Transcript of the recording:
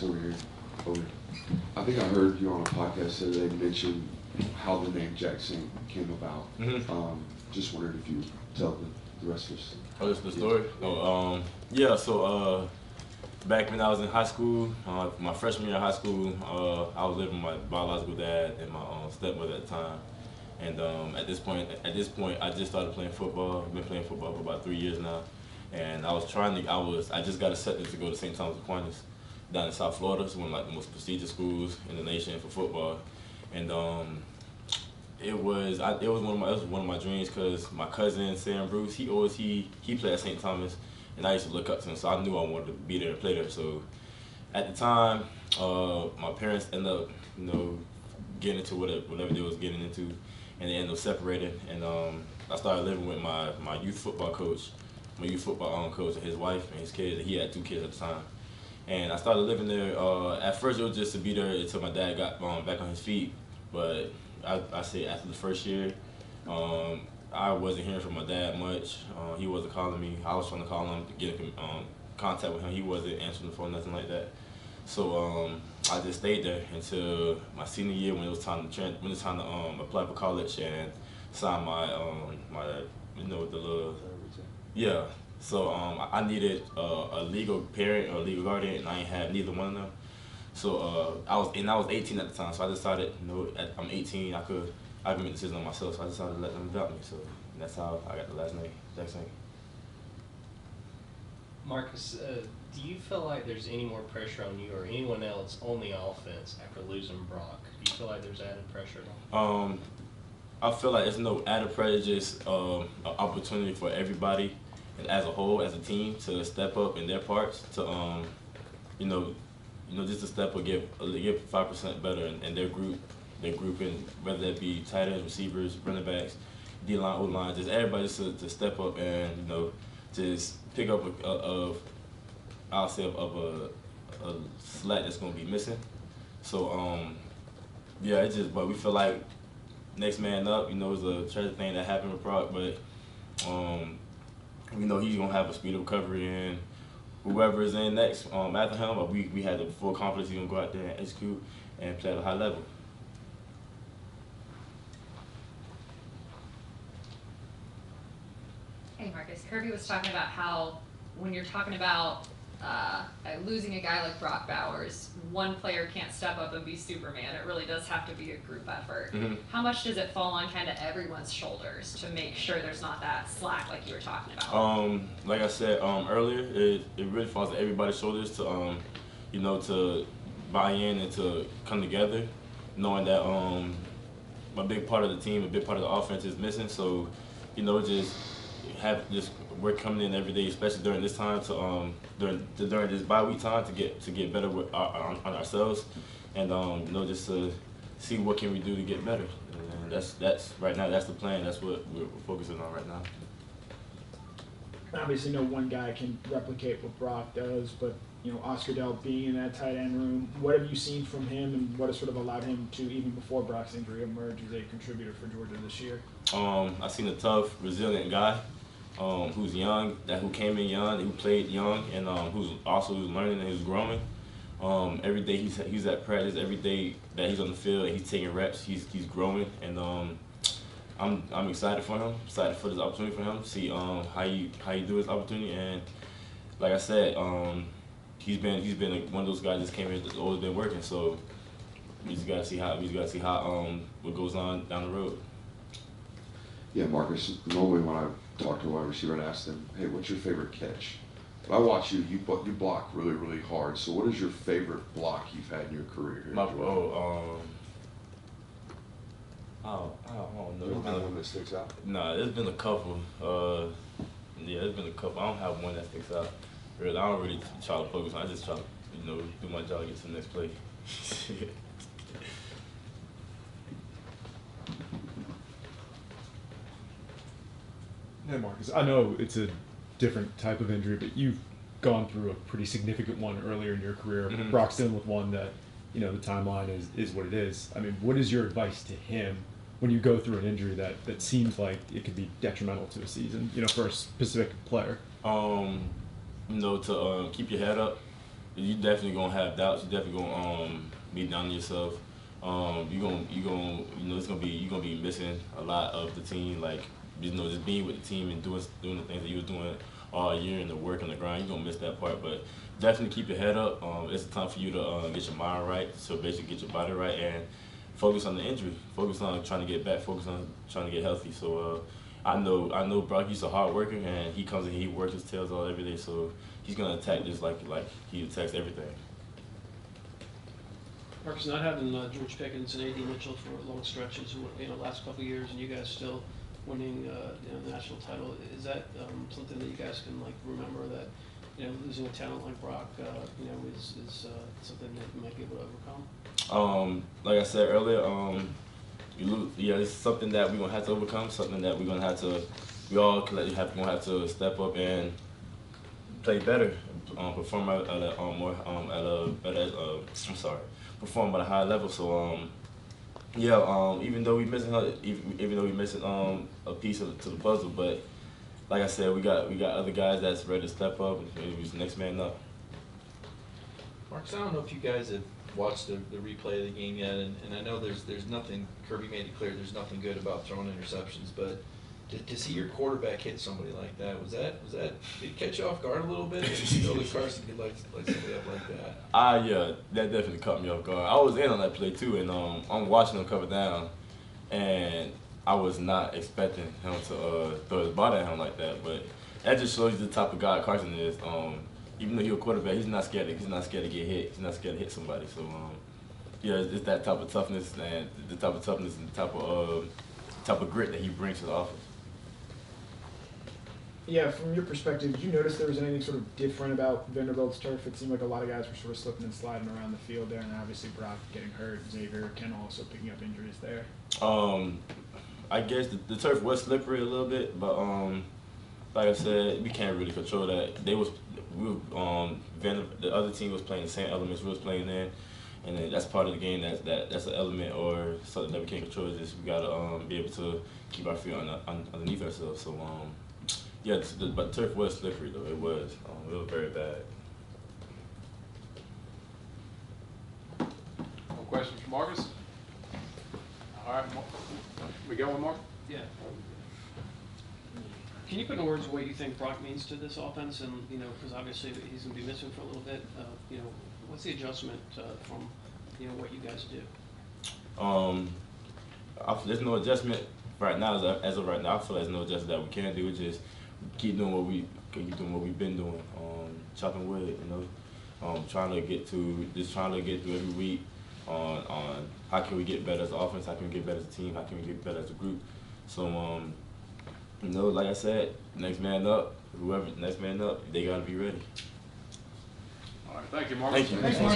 Marcus, over here. Over. I think I heard you on a podcast the other day mention how the name Jacksaint came about. Just wondered if you tell the rest of us. Oh, this is the story? Oh, yeah, so back when I was in high school, my freshman year of high school, I was living with my biological dad and my stepmother at the time. And at this point, I just started playing football. I've been playing football for about 3 years now. And I just got accepted to go to St. Thomas Aquinas down in South Florida. It's one of like the most prestigious schools in the nation for football. And it was one of my dreams because my cousin Sam Bruce, he played at St. Thomas, and I used to look up to him, so I knew I wanted to be there and play there. So at the time, my parents ended up, getting into whatever they was getting into, and they ended up separating. And I started living with my youth football coach, and his wife and his kids. He had 2 kids at the time. And I started living there. At first, it was just to be there until my dad got back on his feet. But I say after the first year, I wasn't hearing from my dad much. He wasn't calling me. I was trying to call him to get in contact with him. He wasn't answering the phone, nothing like that. So I just stayed there until my senior year when it was time to apply for college and sign yeah. So I needed a legal parent or a legal guardian, and I ain't had neither one of them. So I was 18 at the time, so I decided, I'm 18, I can make the decision on myself. So I decided to let them adopt me. So that's how I got the last name, Jacksaint. Marcus, do you feel like there's any more pressure on you or anyone else on the offense after losing Brock? Do you feel like there's added pressure at all? I feel like there's no added pressure, just an opportunity for everybody, and as a whole, as a team, to step up in their parts, to just to step up, give 5% better in their grouping, whether that be tight ends, receivers, running backs, D-line, O-line, just everybody just to step up and just pick up a slack that's gonna be missing. So but we feel like next man up, is a tragic thing that happened with Brock, but we know he's gonna have a speedy recovery, and whoever is in next after him, but we had the full confidence he's gonna go out there and execute and play at a high level. Hey Marcus, Kirby was talking about how when you're talking about losing a guy like Brock Bowers, one player can't step up and be Superman. It really does have to be a group effort. How much does it fall on kind of everyone's shoulders to make sure there's not that slack like you were talking about? Like I said earlier, it really falls on everybody's shoulders to to buy in and to come together, knowing that a big part of the team, a big part of the offense is missing. So just we're coming in every day, especially during this time, during this bye week time, to get better on ourselves, and just to see what can we do to get better. And that's right now. That's the plan. That's what we're focusing on right now. Obviously, no one guy can replicate what Brock does, but Oscar Dell being in that tight end room, what have you seen from him, and what has sort of allowed him to, even before Brock's injury, emerge as a contributor for Georgia this year? I've seen a tough, resilient guy. Who's young, who came in young, who played young, and who's learning and who's growing. Every day he's at practice, every day that he's on the field and he's taking reps, he's growing, and I'm excited for him, excited for this opportunity for him, see how he do his opportunity. And like I said, he's been one of those guys that came in that's always been working. So we just gotta see how what goes on down the road. Yeah, Marcus, normally when I talk to a wide receiver and ask them, hey, what's your favorite catch? But I watch you block really, really hard. So what is your favorite block you've had in your career here? I don't know. You don't have one that sticks out? Nah, there's been a couple. There's been a couple. I don't have one that sticks out. Really, I don't really try to focus on. I just try to, do my job and get to the next play. Hey Marcus, I know it's a different type of injury, but you've gone through a pretty significant one earlier in your career. Brock's dealing with one that, the timeline is what it is. I mean, what is your advice to him when you go through an injury that seems like it could be detrimental to a season, for a specific player? To keep your head up, you definitely gonna have doubts. You definitely gonna be down on yourself. It's gonna be you're gonna be missing a lot of the team. Like just being with the team and doing the things that you were doing all year and the work and the grind. You're gonna miss that part, but definitely keep your head up. It's time for you to get your mind right. So basically, get your body right and focus on the injury. Focus on trying to get back. Focus on trying to get healthy. So I know Brock. He's a hard worker, and he comes in. He works his tails off every day. So he's gonna attack just like he attacks everything. Marcus, not having George Pickens and A.D. Mitchell for long stretches, last couple of years, and you guys still winning the national title, is that something that you guys can remember that losing a talent like Brock is something that you might be able to overcome? Like I said earlier, it's something that we're gonna have to overcome. Something that we're gonna have to, we all collectively gonna have to step up and play better, perform at perform at a high level. So even though we missing a piece to the puzzle, but like I said, we got other guys that's ready to step up and who's the next man up. Marcus, I don't know if you guys have watched the replay of the game yet, and I know there's nothing. Kirby made it clear there's nothing good about throwing interceptions, but to see your quarterback hit somebody like that, was that did it catch you off guard a little bit? Did you know that Carson could light somebody up like that? Yeah, that definitely caught me off guard. I was in on that play too, and I'm watching him cover down, and I was not expecting him to throw his body at him like that. But that just shows you the type of guy Carson is. Even though he's a quarterback, he's not scared to get hit. He's not scared to hit somebody. So it's that type of toughness and the type of grit that he brings to the offense. Yeah, from your perspective, did you notice there was anything sort of different about Vanderbilt's turf? It seemed like a lot of guys were sort of slipping and sliding around the field there, and obviously Brock getting hurt, Xavier, Ken also picking up injuries there. I guess the turf was slippery a little bit, but like I said, we can't really control that. The other team was playing the same elements we was playing in, and then that's part of the game. That's an element or something that we can't control. Is just we gotta be able to keep our feet underneath ourselves. So but turf was slippery though. It was very bad. More questions for Marcus? All right, we go with Mark? Yeah. Can you put in words what you think Brock means to this offense? And, because obviously he's going to be missing for a little bit. What's the adjustment from, what you guys do? There's no adjustment right now. As of right now, I feel there's no adjustment that we can do. Just keep doing what we've been doing. Chopping wood, trying to get through every week on how can we get better as an offense, how can we get better as a team, how can we get better as a group. So like I said, next man up, they gotta be ready. All right, thank you, Marcus. Thank you.